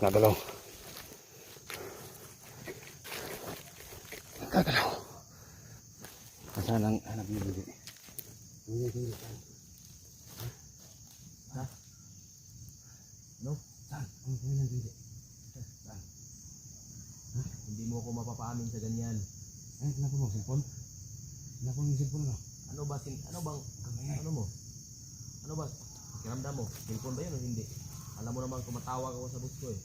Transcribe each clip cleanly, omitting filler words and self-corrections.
Nagalaw. Nagalaw. Asan ang anak ni Budi? Hindi. Ha? No? Saan? Ang pamilya ng Budi? Saan? Ha? Hindi mo ako mapapaamin sa ganyan. Eh, kenapa mo? Cellphone? Kenapa mo yung cellphone ano? Ano mo? Ano ba? Pakiramdam mo? Cellphone ba yun o hindi? Alam mo naman kumatawag ako sa bus ko eh.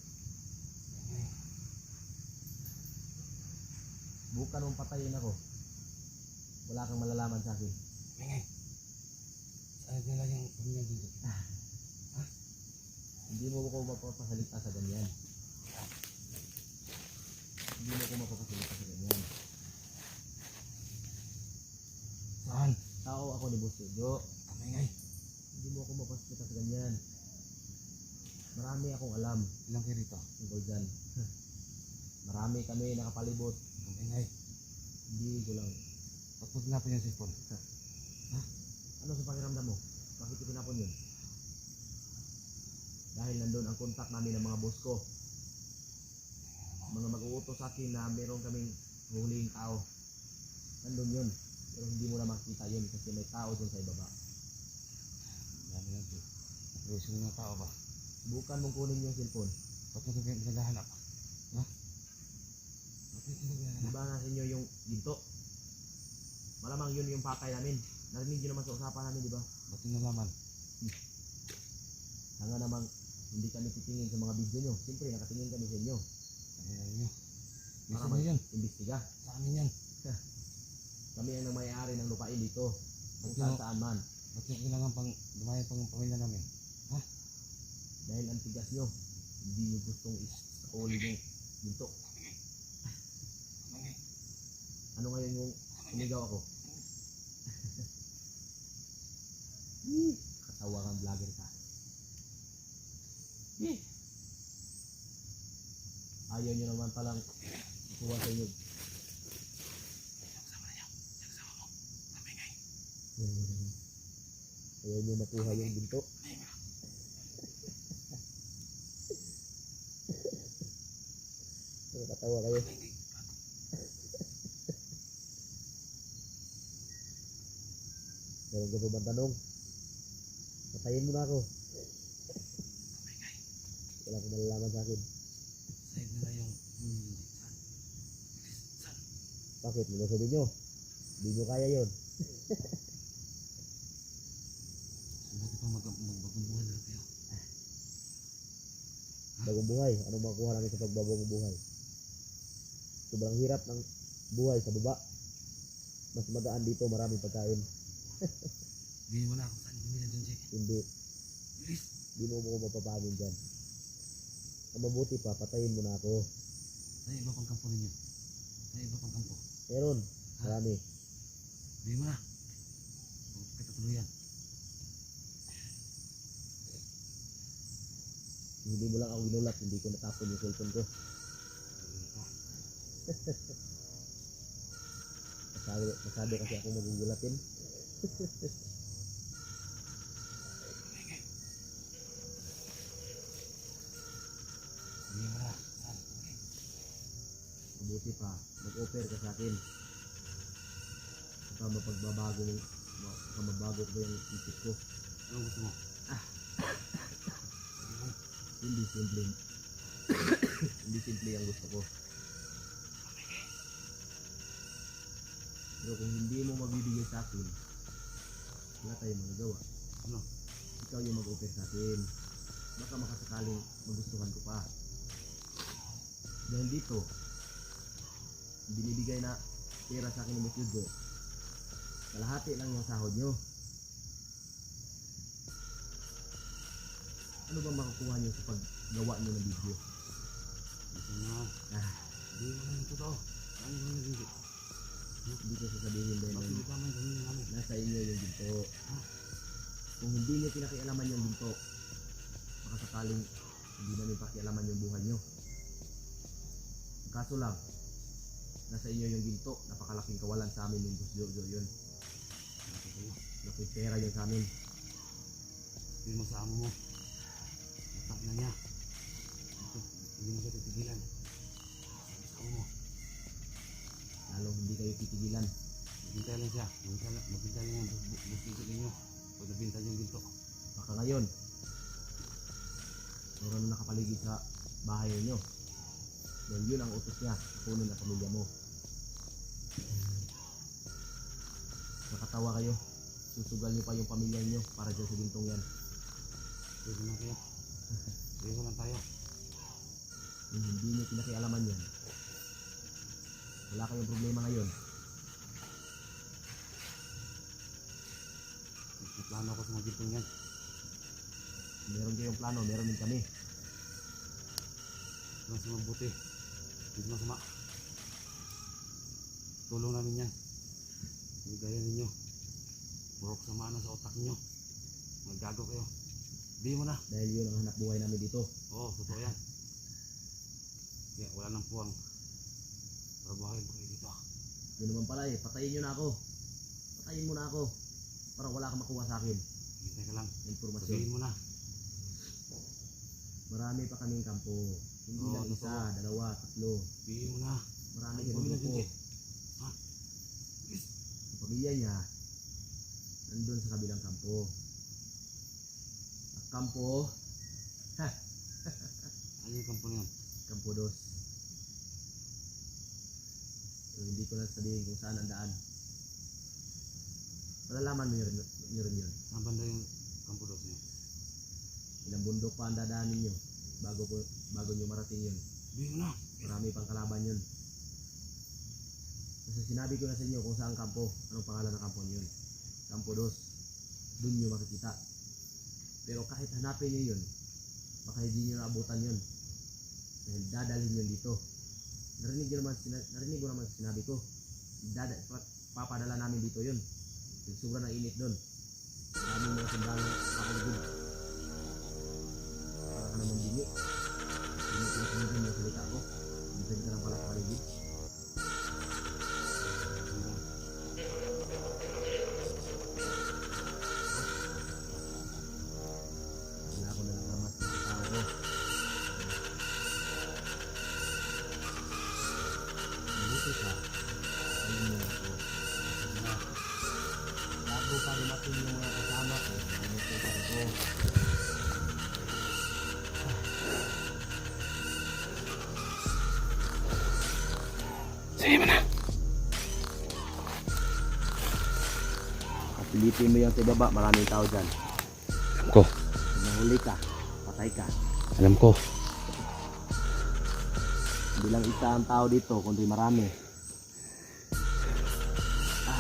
Bukan mong patayin ako. Wala kang malalaman sa akin. Mingay. Saan nila yung pamilya dito? Ha? Hindi mo ako mapapasalita sa ganyan. Hindi mo ako mapapasalita sa ganyan. Saan? Tao ako ni Boss Jojo. Mingay. Hindi mo ako mapapasalita sa ganyan. Marami akong alam. Ilang kayo rito? Tungkol dyan. Marami kami nakapalibot. Ingay. Hindi ko lang. Ba't tinapon yung cellphone? Ha? Ano sa pakiramdam mo? Bakit tinapon yun? Dahil nandun ang kontak namin ng mga boss ko. Mga mag-uutos sa akin na meron kaming huling tao. Nandun yun. Pero hindi mo na makita yun kasi may tao dun sa ibaba. Dami na ito. Napreso ng tao ba? Subukan mong kunin yung cellphone. Ba't mo ito pinaghahanap? Ha? Diba nga sa inyo yung ginto? Malamang yun yung patay namin. Narinig nyo naman sa usapan namin, diba? Ba't yung nalaman? Nga namang hindi kami titingin sa mga video nyo. Siyempre, nakatingin kami sa inyo. Para mag-imbestiga. Sa amin yan. Kami ang may-ari ng lupain dito. Kung saan man. Ba't yung kailangan pang lumayan pang pamilya namin? Ha? Dahil ang tigas nyo, hindi nyo gustong is-uli yung ginto. Ano ngayon yung sumigaw ako? Katawa kang vlogger ka. Ayaw nyo naman palang kuha sa inyo. Ayaw nyo makuha yung ginto. Katawa kayo. Meron ka pa bang tanong? Patayin mo na ako. Wala akong malalaman sa akin. Sa'yo nila yung saan? Bakit? Ano sabi nyo? Hindi nyo kaya yun. Bakit pa magbagong buhay na kayo? Bagong buhay? Anong makuha namin sa pagbabagong buhay? Sobrang hirap ng buhay sa baba. Mas magaan dito, maraming pagkain. Bili mo na ako saan bumili dyan, Jay? Hindi. Hindi mo ako mapapamin dyan. Ang mabuti pa, patayin mo na ako. Sa iba pang kampo ninyo? Sa iba pang kampo? Meron. Marami. Bili mo na. Huwag kita tuluyan. Hindi mo lang ako ginulat, hindi ko natapon yung cellphone ko. Masyado kasi ako magugulatin. Mabuti pa, mag-offer ka sa akin. Saka mapagbabago ko yung isip ko. Ano gusto mo? Hindi simple ang gusto ko. Pero kung hindi mo magbibigay sa akin, wala tayong magagawa. Ano? Ikaw yung mag-offer sa akin. baka makasakaling magustuhan ko pa. Dahil dito, binibigay na pera sa akin ni Miss Yugo. Kalahati lang yung sahod nyo. Ano bang makukuha nyo sa paggawa nyo ng video? Ito na. Hindi mo na ito to. Ano mo na ginto? Hindi ko sasabihin dahil Bakit ito naman kami namin? nasa inyo yung ginto. Kung hindi nyo pinakialaman yung ginto, baka sakaling hindi namin pakialaman yung buhay nyo. Kaso lang, nasa inyo yung ginto, napakalaking kawalan sa amin yung Jojo yun. Laking pera yun sa amin. Hindi mo sa amo mo. Natak na niya. Ito, hindi mo siya titigilan. Sabi sa amo mo. Lalong hindi kayo titigilan. Maghintay lang siya. Maghintay lang yung busito ninyo. Pag nabinta niyo yung ginto. Baka ngayon, meron na nakapaligid sa bahay ninyo. Dahil yun ang utos niya, kunin ang pamilya mo. Nakatawa kayo, susugal niyo pa yung pamilya niyo para dyan sa gintong yan. Pwede na kayo. Pwede lang tayo. Kung hindi niyo pinakialaman yan, wala kayong problema ngayon. May plano ako sa mga gintong yan. Meron kayong plano, meron din kami. Lang sa mabuti. Hindi masama. Tulong namin yan. Bigaya ninyo. Purok sama na sa otak ninyo. Maggago kayo. Di mo na. Dahil yun ang hanap buhay namin dito. Oo, totoo yan. Kaya wala nang puwang. Trabahin ko kayo dito. Yun naman pala eh, patayin nyo na ako. Patayin mo na ako. Para wala kang makuha sa akin. Hintay ka lang. Informasyon. Sabihin mo na. Marami pa kaming kampo. Hindi Oo, lang isa, totoo. dalawa, tatlo. Sabihin mo na. Marami Ay, kami pamilya grupo. din. Ha? Yes. Ang pamilya niya, nandun sa kabilang kampo. Ang kampo, Ano yung kampo na yan? kampo dos. So, hindi ko na sabihin kung saan ang daan. Malalaman nyo rin yun. Saan banda yung kampo daw niya? Ilang bundok pa ang dadaanin nyo bago nyo marating yun. Sabihin mo na. Marami pang kalaban yun. Kasi sinabi ko na sa inyo kung saan kampo, anong pangalan ng kampo yun. Kampo dos. Doon nyo makikita. Pero kahit hanapin nyo yun, baka hindi nyo naabutan yun. Dahil dadalhin yun dito. Narinig ko naman sinabi ko. Papadala namin dito yun. Dahil sobrang init doon. Maraming mga sundalo nakapaligid. Para ka naman dini. Hindi ko sinigin yung salita ko. Hindi ka lang pala sa paligid. Wala ako nalalamas sa tao ko. Mabuti ka. Alam mo ako. Bago pa dumating yung mga kasama ko, mabuti ka ako. Sabihin mo na. Pilitin mo yung sa baba, maraming tao dyan. Alam ko. Pag nahuli ka, patay ka. Alam ko. Hindi lang isa ang tao dito, kundi marami.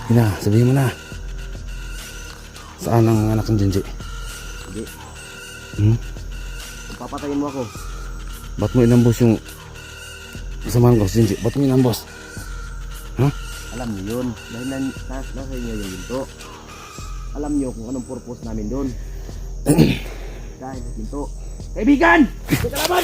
Yun na, sabihin mo na. Saan ang anak ng Jinji? Hindi. Hmm? Kung papatayin mo ako, Ba't mo inambos yung kasamahan ko si Jinji? Ba't mo inambos? Ha? alam niyo yun. Dahil nasa inyo yung ginto. Alam niyo kung anong purpose namin doon. Dahil sa ginto. Kaibigan! May kalaban!